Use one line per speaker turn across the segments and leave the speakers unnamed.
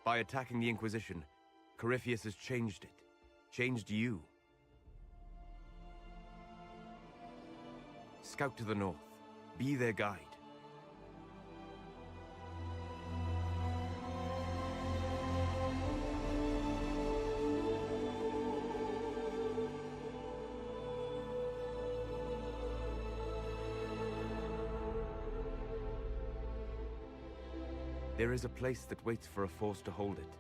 By attacking the Inquisition, Corypheus has changed it. Changed you. Scout to the north. Be their guide. There is a place that waits for a force to hold it.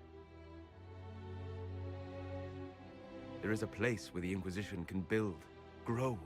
There is a place where the Inquisition can build, grow.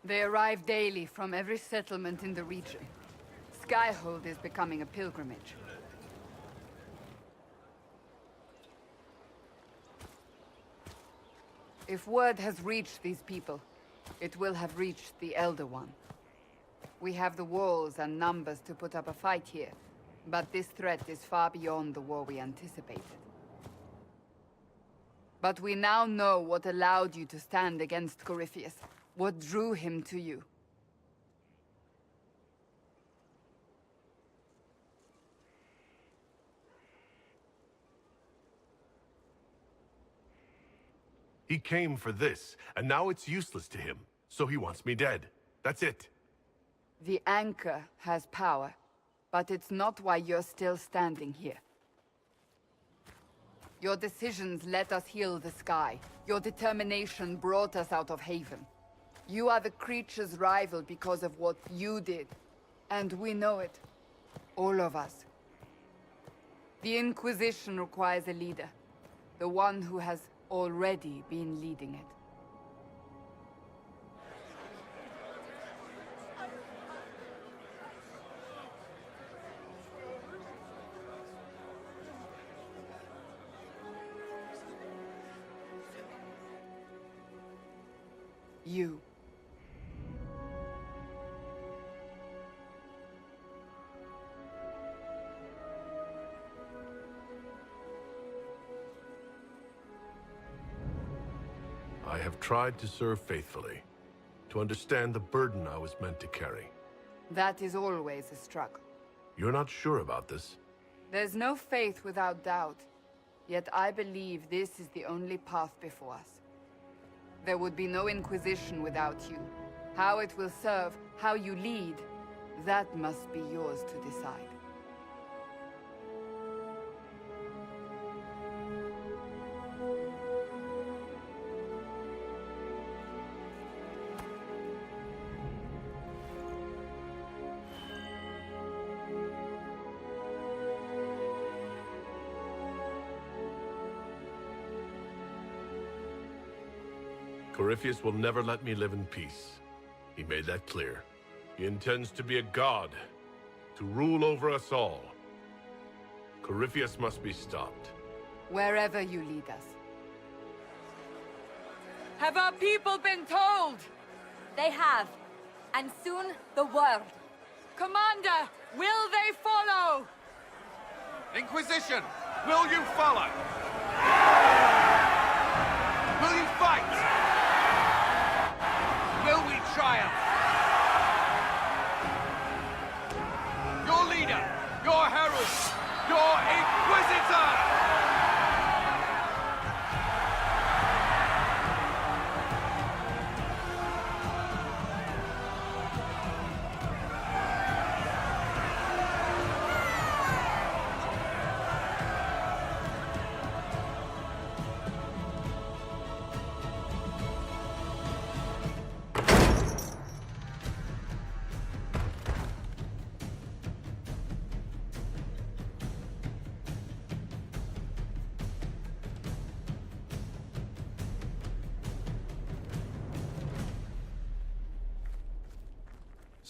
They arrive daily from every settlement in the region. Skyhold is becoming a pilgrimage. If word has reached these people, it will have reached the Elder One. We have the walls and numbers to put up a fight here, but this threat is far beyond the war we anticipated. But we now know what allowed you to stand against Corypheus. What drew him to you?
He came for this, and now it's useless to him, so he wants me dead. That's it.
The Anchor has power, but it's not why you're still standing here. Your decisions let us heal the sky. Your determination brought us out of Haven. You are the creature's rival because of what you did. And we know it. All of us. The Inquisition requires a leader. The one who has already been leading it. You.
I have tried to serve faithfully, to understand the burden I was meant to carry.
That is always a struggle.
You're not sure about this?
There's no faith without doubt. Yet I believe this is the only path before us. There would be no Inquisition without you. How it will serve, how you lead, that must be yours to decide.
Corypheus will never let me live in peace. He made that clear. He intends to be a god, to rule over us all. Corypheus must be stopped.
Wherever you lead us. Have our people been told?
They have. And soon, the world.
Commander, will they follow?
Inquisition, will you follow? Will you fight? Will we triumph? Your leader, your herald, your Inquisitor!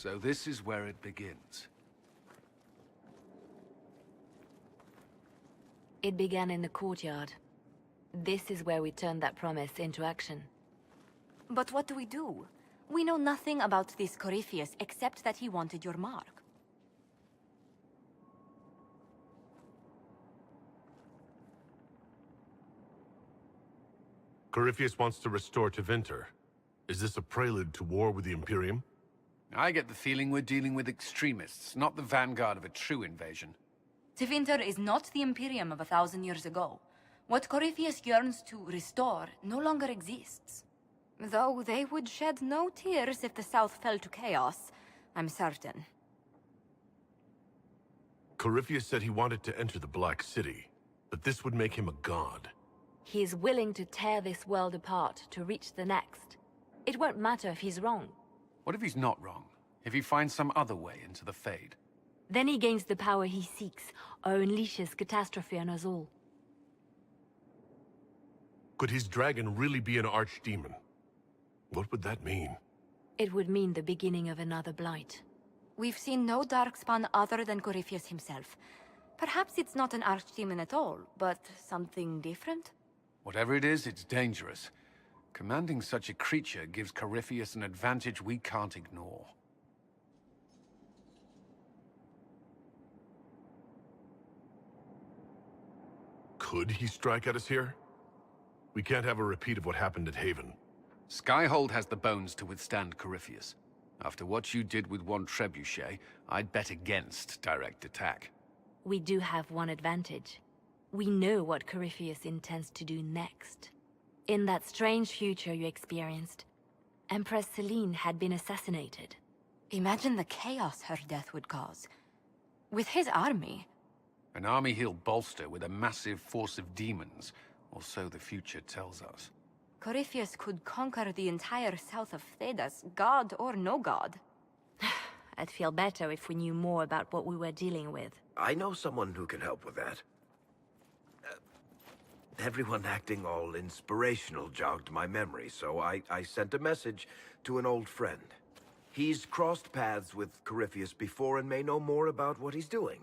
So this is where it begins.
It began in the courtyard. This is where we turned that promise into action.
But what do we do? We know nothing about this Corypheus except that he wanted your mark.
Corypheus wants to restore Tevinter. Is this a prelude to war with the Imperium?
I get the feeling we're dealing with extremists, not the vanguard of a true invasion.
Tevinter is not the Imperium of 1,000 years ago. What Corypheus yearns to restore no longer exists. Though they would shed no tears if the South fell to chaos, I'm certain.
Corypheus said he wanted to enter the Black City, but this would make him a god.
He is willing to tear this world apart to reach the next. It won't matter if he's wrong.
What if he's not wrong? If he finds some other way into the Fade?
Then he gains the power he seeks, or unleashes catastrophe on us all.
Could his dragon really be an archdemon? What would that mean?
It would mean the beginning of another blight.
We've seen no Darkspawn other than Corypheus himself. Perhaps it's not an archdemon at all, but something different?
Whatever it is, it's dangerous. Commanding such a creature gives Corypheus an advantage we can't ignore.
Could he strike at us here? We can't have a repeat of what happened at Haven.
Skyhold has the bones to withstand Corypheus. After what you did with one trebuchet, I'd bet against direct attack.
We do have one advantage. We know what Corypheus intends to do next. In that strange future you experienced, Empress Selene had been assassinated.
Imagine the chaos her death would cause. With his army.
An army he'll bolster with a massive force of demons, or so the future tells us.
Corypheus could conquer the entire south of Thedas, god or no god.
I'd feel better if we knew more about what we were dealing with.
I know someone who can help with that. Everyone acting all inspirational jogged my memory, so I sent a message to an old friend. He's crossed paths with Corypheus before and may know more about what he's doing.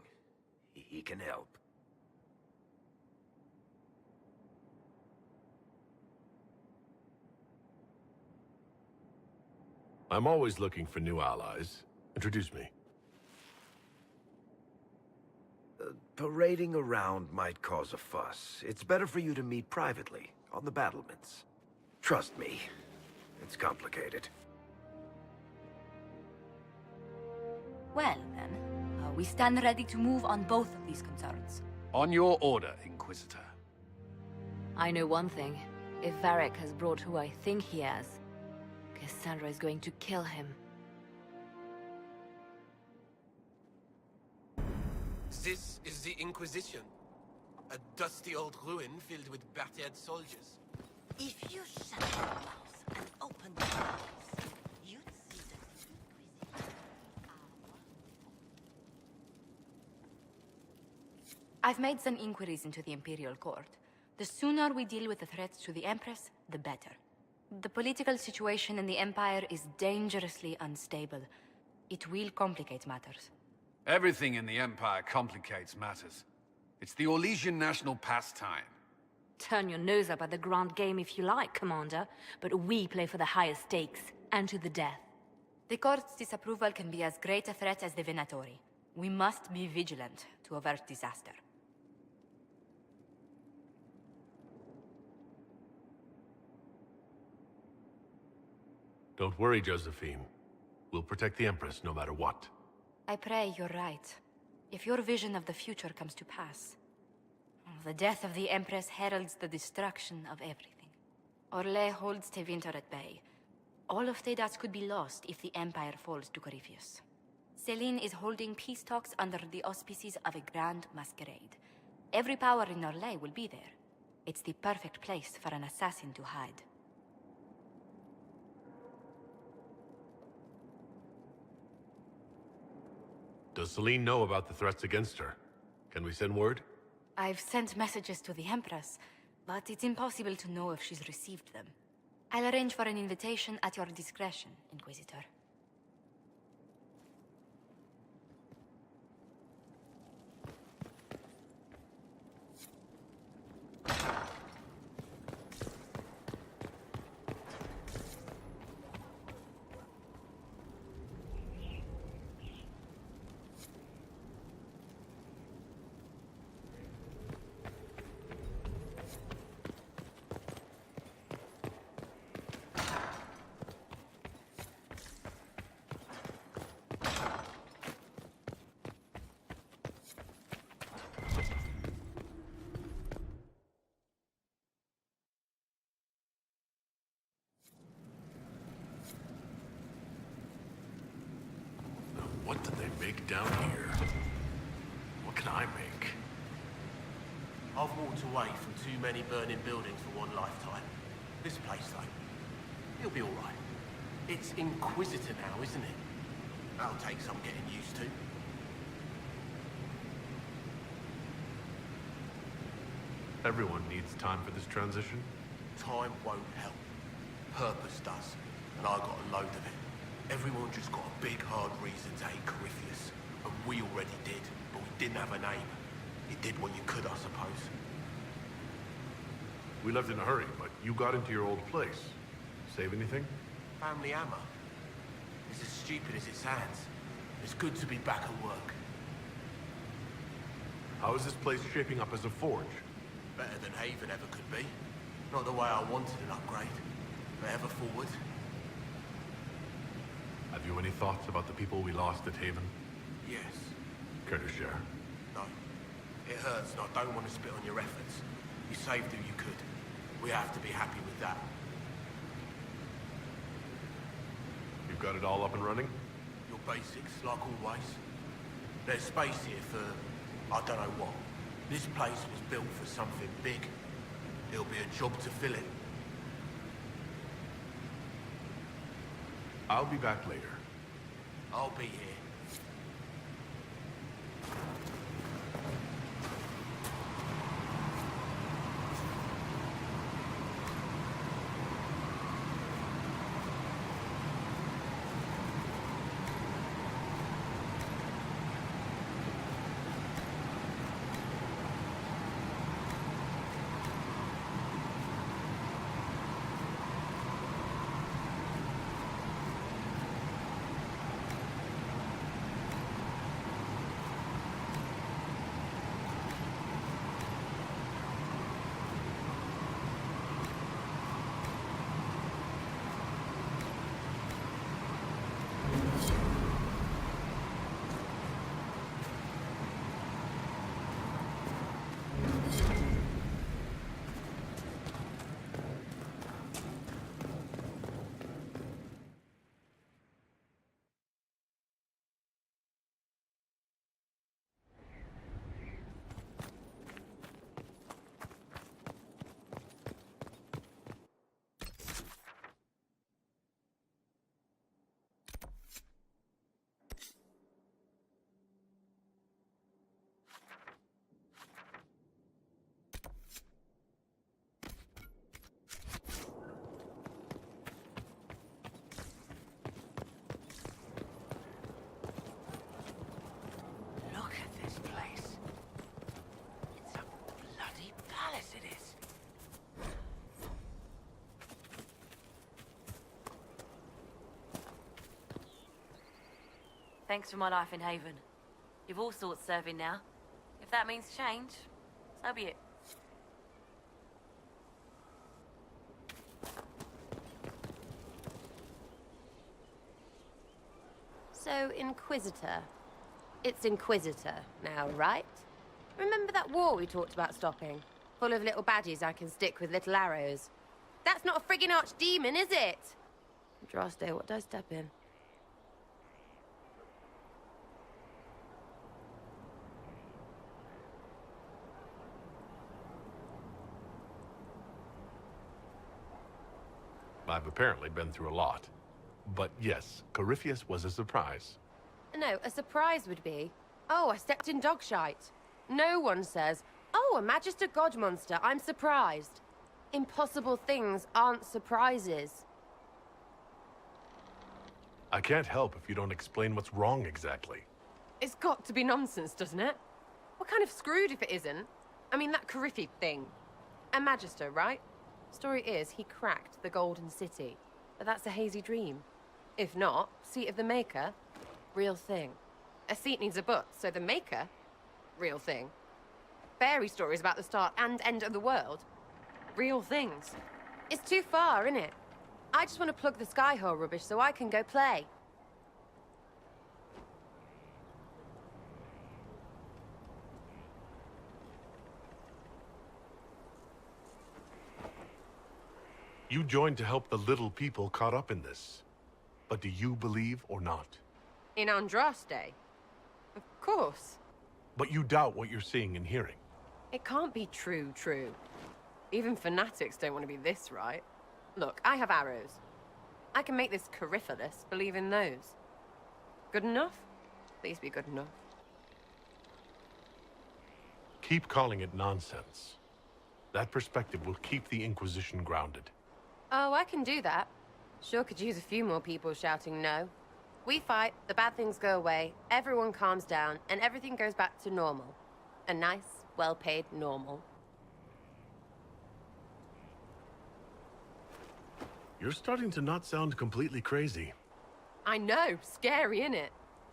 He can help.
I'm always looking for new allies. Introduce me.
Parading around might cause a fuss. It's better for you to meet privately, on the battlements. Trust me, it's complicated.
Well, then, we stand ready to move on both of these concerns.
On your order, Inquisitor.
I know one thing. If Varric has brought who I think he has, Cassandra is going to kill him.
This is the Inquisition. A dusty old ruin filled with battered soldiers.
If you shut your mouth and open your eyes, you'd see that the Inquisition
I've made some inquiries into the Imperial Court. The sooner we deal with the threats to the Empress, the better. The political situation in the Empire is dangerously unstable. It will complicate matters.
Everything in the Empire complicates matters. It's the Orlesian national pastime.
Turn your nose up at the grand game if you like, Commander, but we play for the highest stakes, and to the death.
The court's disapproval can be as great a threat as the Venatori. We must be vigilant to avert disaster.
Don't worry, Josephine. We'll protect the Empress no matter what.
I pray you're right. If your vision of the future comes to pass, the death of the Empress heralds the destruction of everything. Orlais holds Tevinter at bay. All of Thedas could be lost if the Empire falls to Corypheus. Celine is holding peace talks under the auspices of a grand masquerade. Every power in Orlais will be there. It's the perfect place for an assassin to hide.
Does Celine know about the threats against her? Can we send word?
I've sent messages to the Empress, but it's impossible to know if she's received them. I'll arrange for an invitation at your discretion, Inquisitor.
What did they make down here? What can I make?
I've walked away from too many burning buildings for one lifetime. This place, though, it'll be all right. It's Inquisitor now, isn't it? That'll take some getting used to.
Everyone needs time for this transition.
Time won't help. Purpose does, and I got a load of it. Everyone just got a big, hard reason to hate Corypheus. And we already did, but we didn't have a name. You did what you could, I suppose.
We left in a hurry, but you got into your old place. Save anything?
Family hammer. It's as stupid as it sounds. It's good to be back at work.
How is this place shaping up as a forge?
Better than Haven ever could be. Not the way I wanted an upgrade. But ever forward.
Have you any thoughts about the people we lost at Haven?
Yes.
Care to share?
No. It hurts and I don't want to spit on your efforts. You saved who you could. We have to be happy with that.
You've got it all up and running?
Your basics, like always. There's space here for, I don't know what. This place was built for something big. It'll be a job to fill it.
I'll be back later.
I'll be here.
Thanks for my life in Haven. You've all sorts serving now. If that means change, so be it.
So, Inquisitor. It's Inquisitor now, right? Remember that war we talked about stopping? Full of little badges I can stick with little arrows. That's not a friggin' archdemon, is it? Droste, what did I step in?
I've apparently been through a lot. But yes, Corypheus was a surprise.
No, a surprise would be, oh, I stepped in dog shite. No one says, oh, a Magister God monster, I'm surprised. Impossible things aren't surprises.
I can't help if you don't explain what's wrong exactly.
It's got to be nonsense, doesn't it? We're kind of screwed if it isn't. I mean, that Corypheus thing. A Magister, right? Story is, he cracked the Golden City. But that's a hazy dream. If not, seat of the Maker, real thing. A seat needs a butt, so the Maker, real thing. Fairy stories about the start and end of the world, real things. It's too far, isn't it? I just want to plug the Skyhole rubbish so I can go play.
You joined to help the little people caught up in this. But do you believe or not?
In Andraste? Of course.
But you doubt what you're seeing and hearing.
It can't be true. Even fanatics don't want to be this right. Look, I have arrows. I can make this Corypheus believe in those. Good enough? Please be good enough.
Keep calling it nonsense. That perspective will keep the Inquisition grounded.
Oh, I can do that. Sure could use a few more people shouting no. We fight, the bad things go away, everyone calms down, and everything goes back to normal. A nice, well-paid normal.
You're starting to not sound completely crazy.
I know, scary, innit?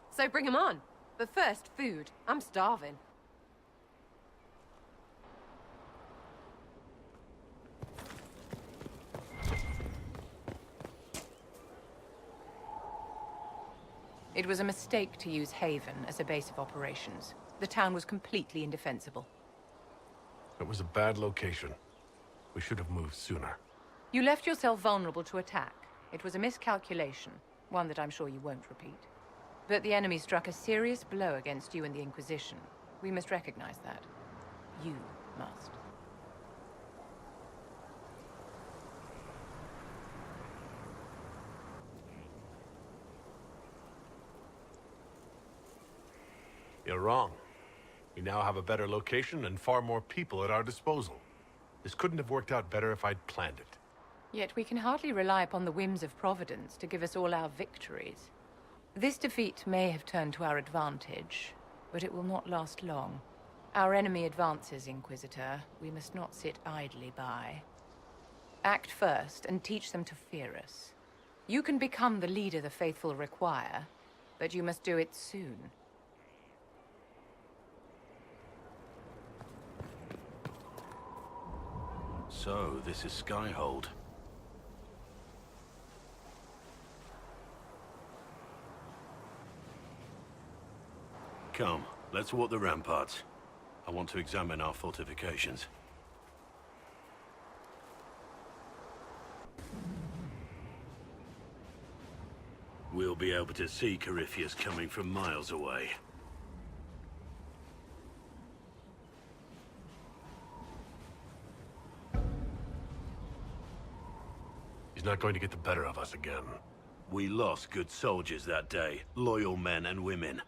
So bring 'em on. But first, food. I'm starving.
It was a mistake to use Haven as a base of operations. The town was completely indefensible.
It was a bad location. We should have moved sooner.
You left yourself vulnerable to attack. It was a miscalculation, one that I'm sure you won't repeat. But the enemy struck a serious blow against you and the Inquisition. We must recognize that. You must.
You're wrong. We now have a better location and far more people at our disposal. This couldn't have worked out better if I'd planned it.
Yet we can hardly rely upon the whims of Providence to give us all our victories. This defeat may have turned to our advantage, but it will not last long. Our enemy advances, Inquisitor. We must not sit idly by. Act first and teach them to fear us. You can become the leader the faithful require, but you must do it soon.
So, this is Skyhold. Come, let's walk the ramparts. I want to examine our fortifications. We'll be able to see Corypheus coming from miles away.
He's not going to get the better of us again.
We lost good soldiers that day, loyal men and women.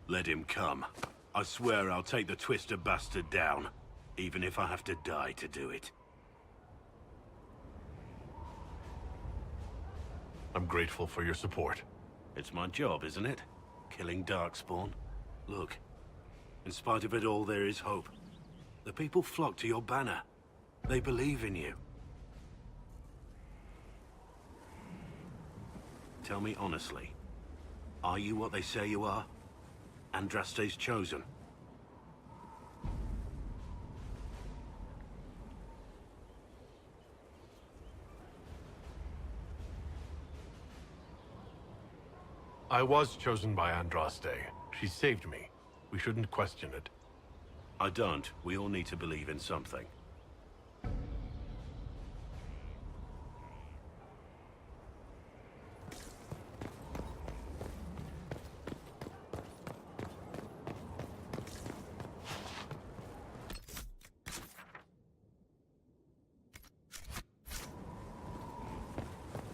Let him come. I swear I'll take the Twister bastard down, even if I have to die to do it.
I'm grateful for your support.
It's my job, isn't it? Killing Darkspawn. Look, in spite of it all, there is hope. The people flock to your banner. They believe in you. Tell me honestly,
Are you what they say you are? Andraste's chosen?
I was chosen by Andraste. She saved me. We shouldn't question it.
I don't. We all need to believe in something.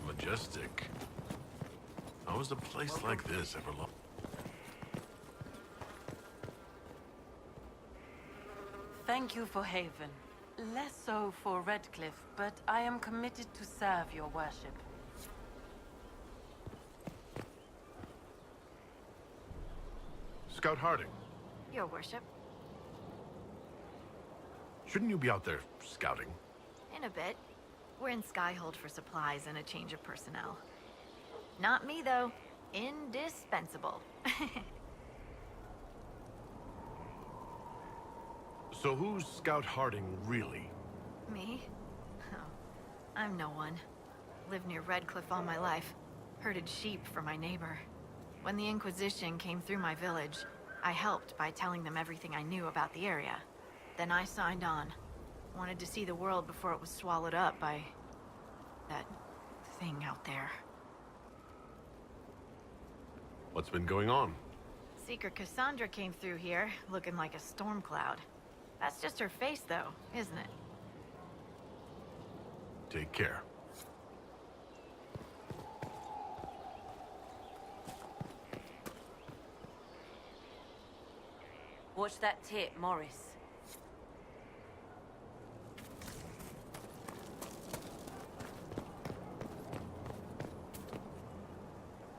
Majestic. How was a place like this ever long?
Thank you for Haven. Less so for Redcliffe, but I am committed to serve your worship.
Scout Harding,
Your worship.
shouldn't you be out there scouting?
In a bit. We're in Skyhold for supplies and a change of personnel. Not me, though. Indispensable.
So who's Scout Harding, really?
Me? Oh, I'm no one. Lived near Redcliffe all my life. Herded sheep for my neighbor. When the Inquisition came through my village, I helped by telling them everything I knew about the area. Then I signed on. Wanted to see the world before it was swallowed up by... that thing out there.
What's been going on?
Seeker Cassandra came through here, looking like a storm cloud. That's just her face, though, isn't it?
Take care.
Watch that tip, Morris.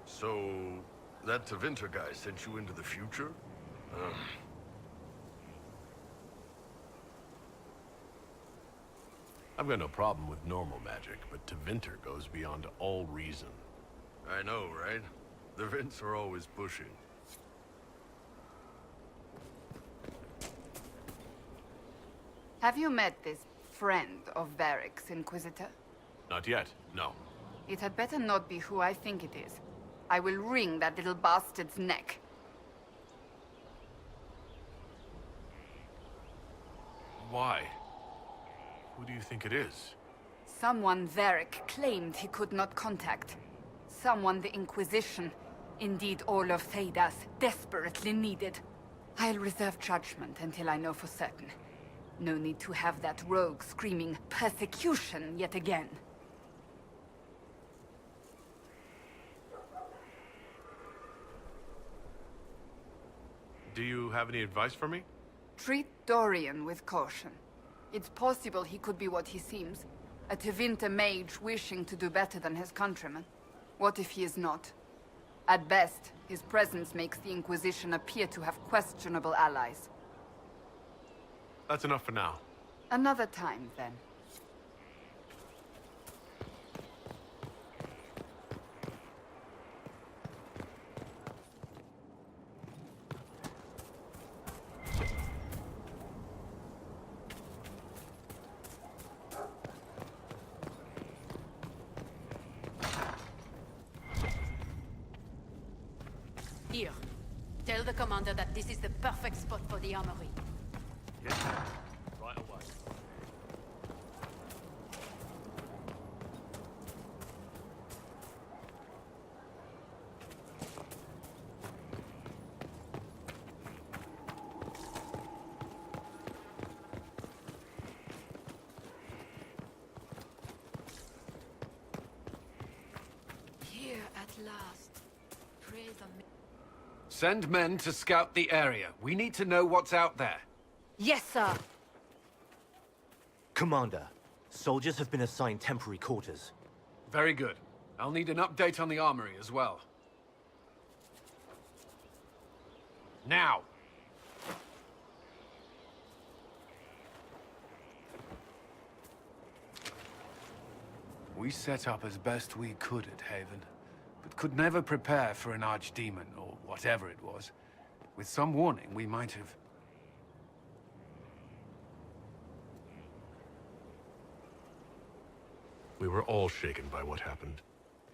So, that Tevinter guy sent you into the future?
I've got no problem with normal magic, but Tevinter goes beyond all reason.
I know, right? The Vints are always pushing.
Have you met this friend of Varric's, Inquisitor?
Not yet, no.
It had better not be who I think it is. I will wring that little bastard's neck.
Why? Who do you think it is?
Someone Varric claimed he could not contact. Someone the Inquisition, indeed all of Thedas, desperately needed. I'll reserve judgment until I know for certain. No need to have that rogue screaming persecution yet again.
Do you have any advice for me?
Treat Dorian with caution. It's possible he could be what he seems. A Tevinter mage wishing to do better than his countrymen. What if he is not? At best, his presence makes the Inquisition appear to have questionable allies.
That's enough for now.
Another time, then.
Here. Tell the commander that this is the perfect spot for the armory.
Yes, right away.
Here at last. Praise the...
Send men to scout the area. We need to know what's out there.
Yes, sir!
Commander, soldiers have been assigned temporary quarters.
Very good. I'll need an update on the armory as well. Now! We set up as best we could at Haven, but could never prepare for an archdemon, or whatever it was. With some warning, we might have...
We were all shaken by what happened.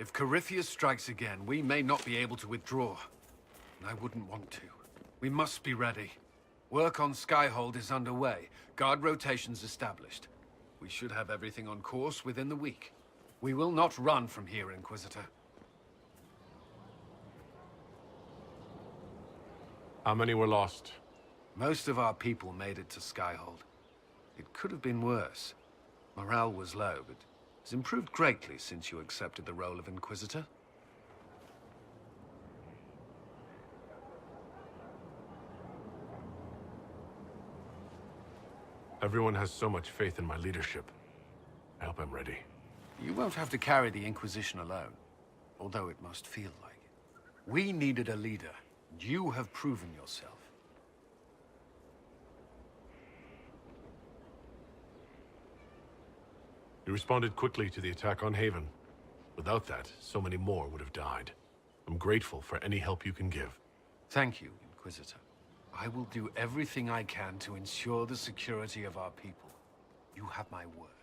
If Corypheus strikes again, we may not be able to withdraw. And I wouldn't want to. We must be ready. Work on Skyhold is underway. Guard rotations established. We should have everything on course within the week. We will not run from here, Inquisitor.
How many were lost?
Most of our people made it to Skyhold. It could have been worse. Morale was low, but it's improved greatly since you accepted the role of Inquisitor.
Everyone has so much faith in my leadership. I hope I'm ready.
You won't have to carry the Inquisition alone, although it must feel like it. We needed a leader, and you have proven yourself.
You responded quickly to the attack on Haven. Without that, so many more would have died. I'm grateful for any help you can give.
Thank you, Inquisitor. I will do everything I can to ensure the security of our people. You have my word.